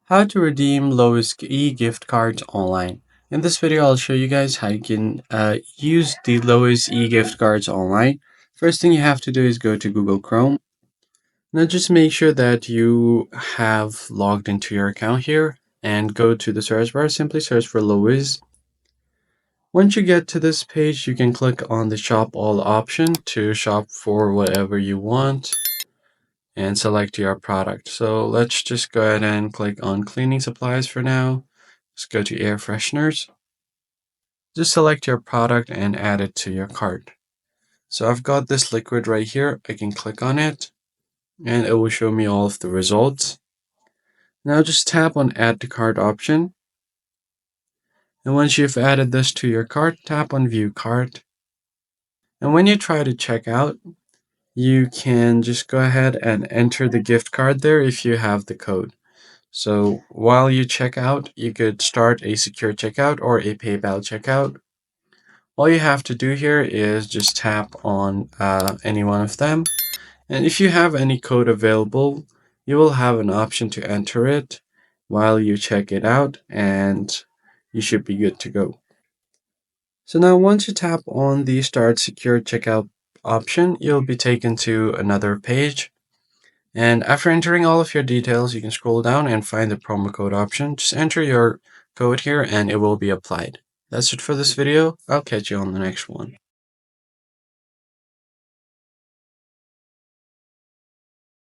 How to redeem Lowe's e-gift cards online. In this video, I'll show you guys how you can use the Lowe's e-gift cards online. First thing you have to do is go to Google Chrome. Now just make sure that you have logged into your account here and go to the search bar. Simply search for Lowe's. Once you get to this page, you can click on the shop all option to shop for whatever you want and select your product. So let's just go ahead and click on cleaning supplies for now. Let's go to air fresheners. Just select your product and add it to your cart. So I've got this liquid right here. I can click on it and it will show me all of the results. Now just tap on add to cart option. And once you've added this to your cart, tap on view cart. And when you try to check out, you can just go ahead and enter the gift card there if you have the code. So while you check out, you could start a secure checkout or a PayPal checkout. All you have to do here is just tap on any one of them. And if you have any code available, you will have an option to enter it while you check it out, and you should be good to go. So now once you tap on the Start Secure Checkout option, you'll be taken to another page. And after entering all of your details, you can scroll down and find the promo code option. Just enter your code here and it will be applied. That's it for this video. I'll catch you on the next one.